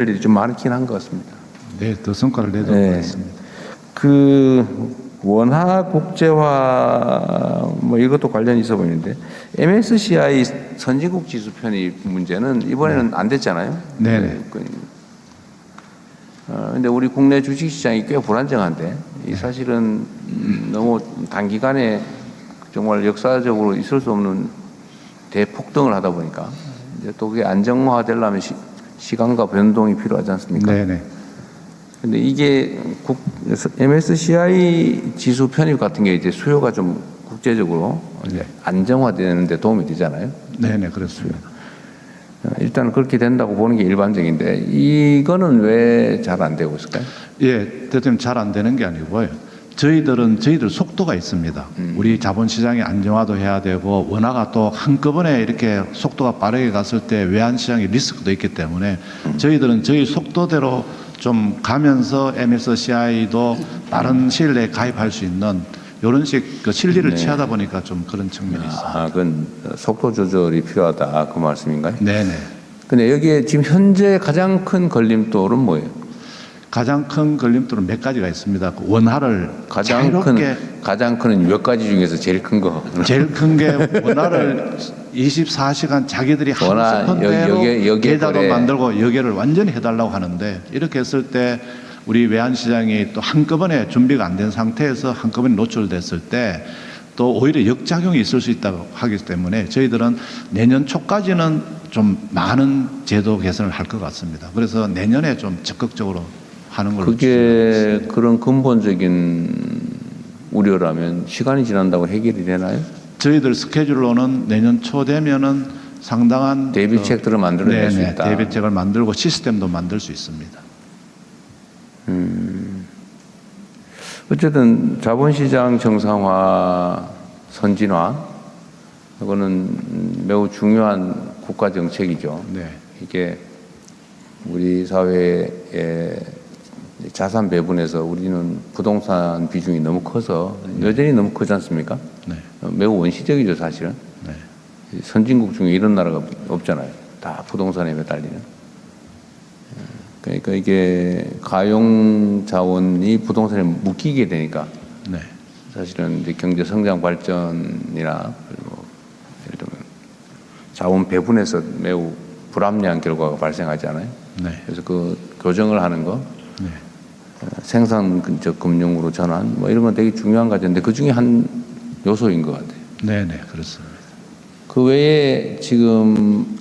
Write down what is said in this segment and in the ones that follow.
일이 좀 많긴 한 것 같습니다. 네, 더 성과를 내도록 하겠습니다. 그 원화 국제화 뭐 이것도 관련이 있어 보이는데 MSCI 선진국 지수 편입 문제는 이번에는 안 됐잖아요. 네네. 근데 우리 국내 주식 시장이 꽤 불안정한데 이 사실은 너무 단기간에 정말 역사적으로 있을 수 없는 대폭등을 하다 보니까 이제 또 그게 안정화되려면 시간과 변동이 필요하지 않습니까? 네네. 근데 이게 MSCI 지수 편입 같은 게 이제 수요가 좀 국제적으로 네. 안정화되는 데 도움이 되잖아요. 네네, 그렇습니다. 일단 그렇게 된다고 보는 게 일반적인데 이거는 왜 잘 안 되고 있을까요? 예, 대통령 잘 안 되는 게 아니고요. 저희들 속도가 있습니다. 우리 자본시장이 안정화도 해야 되고 원화가 또 한꺼번에 이렇게 속도가 빠르게 갔을 때 외환시장의 리스크도 있기 때문에 저희들은 저희 속도대로 좀 가면서 MSCI도 빠른 시일 내에 가입할 수 있는 이런 식 그 실리를 취하다 보니까 좀 그런 측면이 있습니다. 그건 속도 조절이 필요하다 그 말씀인가요? 네네. 근데 여기에 지금 현재 가장 큰 걸림돌은 뭐예요? 가장 큰 걸림돌은 몇 가지가 있습니다. 그 원화를 가장 큰 몇 가지 중에서 제일 큰 거. 제일 큰 게 원화를 24시간 자기들이 원화 한대로 계좌도 만들고 여기를 완전히 해달라고 하는데 이렇게 했을 때 우리 외환시장이 또 한꺼번에 준비가 안 된 상태에서 한꺼번에 노출됐을 때 또 오히려 역작용이 있을 수 있다고 하기 때문에 저희들은 내년 초까지는 좀 많은 제도 개선을 할 것 같습니다. 그래서 내년에 좀 적극적으로 하는 걸로. 그게 그런 근본적인 우려라면 시간이 지난다고 해결이 되나요? 저희들 스케줄로는 내년 초 되면은 상당한 대비책들을 만들어낼 수 있다. 대비책을 만들고 시스템도 만들 수 있습니다. 어쨌든 자본시장 정상화, 선진화, 이거는 매우 중요한 국가 정책이죠. 네. 이게 우리 사회의 자산 배분에서 우리는 부동산 비중이 너무 커서 여전히 너무 크지 않습니까? 네. 매우 원시적이죠, 사실은. 네. 선진국 중에 이런 나라가 없잖아요. 다 부동산에 매달리는. 그러니까 이게 가용 자원이 부동산에 묶이게 되니까 네. 사실은 이제 경제 성장 발전이나 그리고 예를 들면 자원 배분에서 매우 불합리한 결과가 발생하지 않아요. 네. 그래서 그 교정을 하는 거, 네. 생산적 금융으로 전환, 뭐 이런 건 되게 중요한 과제인데 그 중에 한 요소인 것 같아요. 네, 네, 그렇습니다. 그 외에 지금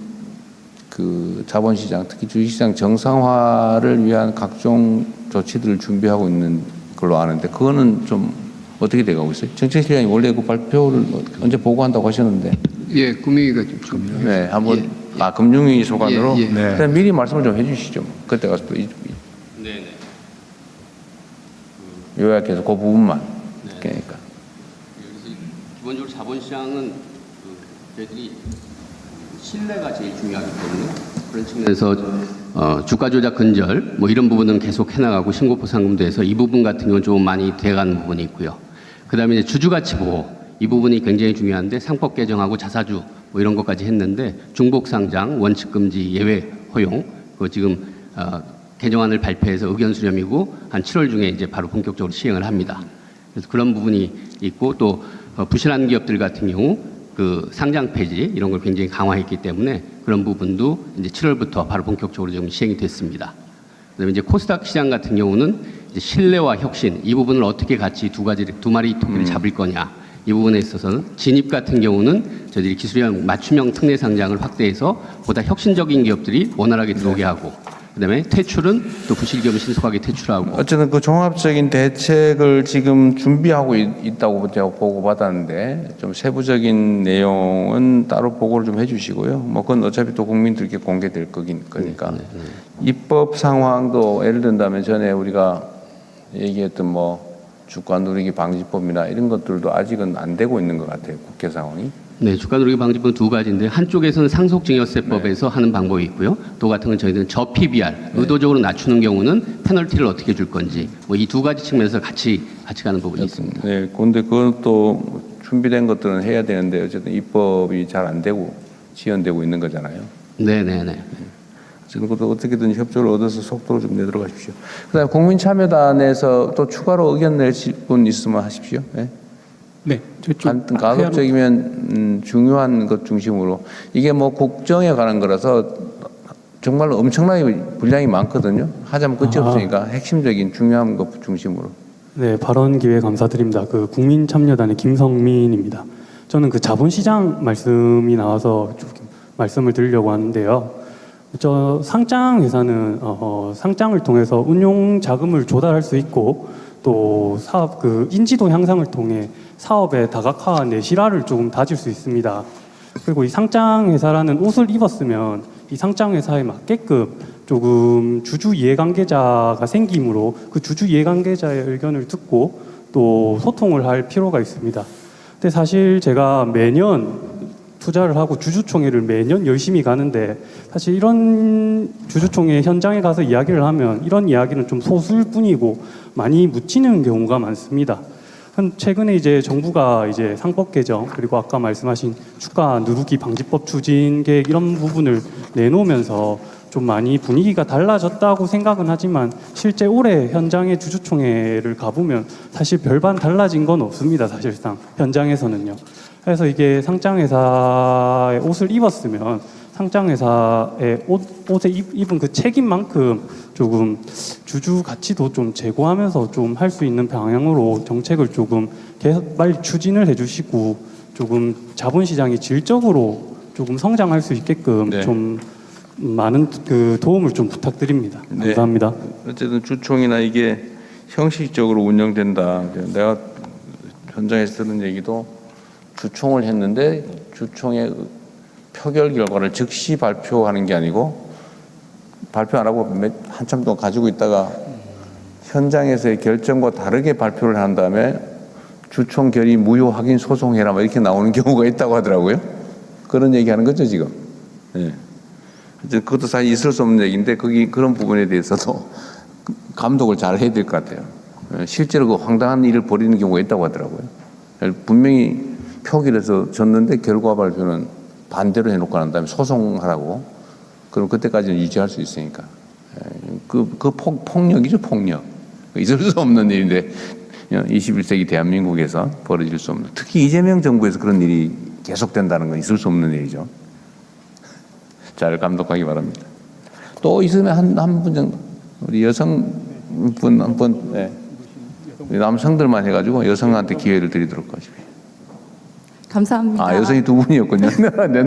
그 자본시장, 특히 주식시장 정상화를 위한 각종 조치들을 준비하고 있는 걸로 아는데 그거는 좀 어떻게 돼가고 있어요? 정책실장이 원래 그 발표를 언제 보고한다고 하셨는데. 예, 금융위가 좀. 네, 한번 금융위 소관으로. 예, 예. 네. 그냥 미리 말씀을 좀 해주시죠. 그때 가서 또 네네. 요약해서 그 부분만. 그러니까. 여기서 기본적으로 자본시장은 저희들이 신뢰가 제일 중요하기 때문에 그런 측면에서 주가 조작 근절 뭐 이런 부분은 계속 해나가고 신고포 상금도 해서 이 부분 같은 경우는 좀 많이 돼가는 부분이 있고요. 그다음에 이제 주주가치 보호 이 부분이 굉장히 중요한데 상법 개정하고 자사주 뭐 이런 것까지 했는데 중복 상장 원칙 금지 예외 허용 그 지금 개정안을 발표해서 의견 수렴이고 한 7월 중에 이제 바로 본격적으로 시행을 합니다. 그래서 그런 부분이 있고 또 부실한 기업들 같은 경우 그 상장 폐지 이런 걸 굉장히 강화했기 때문에 그런 부분도 이제 7월부터 바로 본격적으로 좀 시행이 됐습니다. 그다음에 이제 코스닥 시장 같은 경우는 이제 신뢰와 혁신 이 부분을 어떻게 같이 두 마리 토끼를 잡을 거냐 이 부분에 있어서는 진입 같은 경우는 저희들이 기술형 맞춤형 특례 상장을 확대해서 보다 혁신적인 기업들이 원활하게 들어오게 하고 그다음에 퇴출은 또 부실 기업을 신속하게 퇴출하고. 어쨌든 그 종합적인 대책을 지금 준비하고 있다고 제가 보고받았는데 좀 세부적인 내용은 따로 보고를 좀 해주시고요. 뭐 그건 어차피 또 국민들께 공개될 거니까. 입법 상황도 예를 든다면 전에 우리가 얘기했던 뭐 주가 누리기 방지법이나 이런 것들도 아직은 안 되고 있는 것 같아요. 국회 상황이. 네, 주가 누리기 방지법은 두 가지인데 한쪽에서는 상속증여세법에서 하는 방법이 있고요. 또 같은 건 저희들은 저PBR 의도적으로 낮추는 경우는 페널티를 어떻게 줄 건지 뭐 이 두 가지 측면에서 같이 가는 부분이 있습니다. 네, 그런데 그것도 준비된 것들은 해야 되는데 어쨌든 입법이 잘 안 되고 지연되고 있는 거잖아요. 네. 저는 그것도 어떻게든 협조를 얻어서 속도를 좀 내도록 하십시오. 그다음에 국민참여단에서 또 추가로 의견 내실 분 있으면 하십시오. 네. 네, 저쪽 가급적이면 중요한 것 중심으로 이게 뭐 국정에 관한 거라서 정말로 엄청나게 분량이 많거든요. 하자면 끝이 없으니까 핵심적인 중요한 것 중심으로. 네, 발언 기회 감사드립니다. 그 국민참여단의 김성민입니다. 저는 그 자본시장 말씀이 나와서 좀 말씀을 드리려고 하는데요. 저 상장 회사는 상장을 통해서 운용 자금을 조달할 수 있고 또 사업 그 인지도 향상을 통해 사업의 다각화와 내실화를 조금 다질 수 있습니다. 그리고 이 상장 회사라는 옷을 입었으면 이 상장 회사에 맞게끔 조금 주주 이해관계자가 생기므로 그 주주 이해관계자의 의견을 듣고 또 소통을 할 필요가 있습니다. 근데 사실 제가 매년 투자를 하고 주주총회를 매년 열심히 가는데 사실 이런 주주총회 현장에 가서 이야기를 하면 이런 이야기는 좀 소수일 뿐이고 많이 묻히는 경우가 많습니다. 최근에 이제 정부가 이제 상법 개정 그리고 아까 말씀하신 주가 누르기 방지법 추진 계획 이런 부분을 내놓으면서 좀 많이 분위기가 달라졌다고 생각은 하지만 실제 올해 현장의 주주총회를 가보면 사실 별반 달라진 건 없습니다. 사실상 현장에서는요. 그래서 이게 상장회사의 옷을 입었으면 상장회사의 옷에 입은 그 책임만큼 조금 주주 가치도 좀 제고하면서 좀 할 수 있는 방향으로 정책을 조금 계속 빨리 추진을 해주시고 조금 자본시장이 질적으로 조금 성장할 수 있게끔 네. 좀 많은 그 도움을 좀 부탁드립니다. 네. 감사합니다. 어쨌든 주총이나 이게 형식적으로 운영된다. 내가 현장에서 들은 얘기도 주총을 했는데 주총의 표결 결과를 즉시 발표하는 게 아니고 발표 안 하고 한참 동안 가지고 있다가 현장에서의 결정과 다르게 발표를 한 다음에 주총 결의 무효 확인 소송해라 뭐 이렇게 나오는 경우가 있다고 하더라고요. 그런 얘기하는 거죠 지금. 네. 이제 그것도 사실 있을 수 없는 얘기인데 그런 부분에 대해서도 감독을 잘 해야 될 것 같아요. 실제로 그 황당한 일을 벌이는 경우가 있다고 하더라고요. 분명히 표결에서 졌는데 결과 발표는 반대로 해놓고 난 다음에 소송하라고. 그럼 그때까지는 유지할 수 있으니까. 폭력이죠, 폭력. 있을 수 없는 일인데 21세기 대한민국에서 벌어질 수 없는. 특히 이재명 정부에서 그런 일이 계속된다는 건 있을 수 없는 일이죠. 잘 감독하기 바랍니다. 또 있으면 한 분 정도 우리 여성분 한 분, 네. 남성들만 해가지고 여성한테 기회를 드리도록 하십시오. 감사합니다. 아 여성이 두 분이었군요. 네, 네.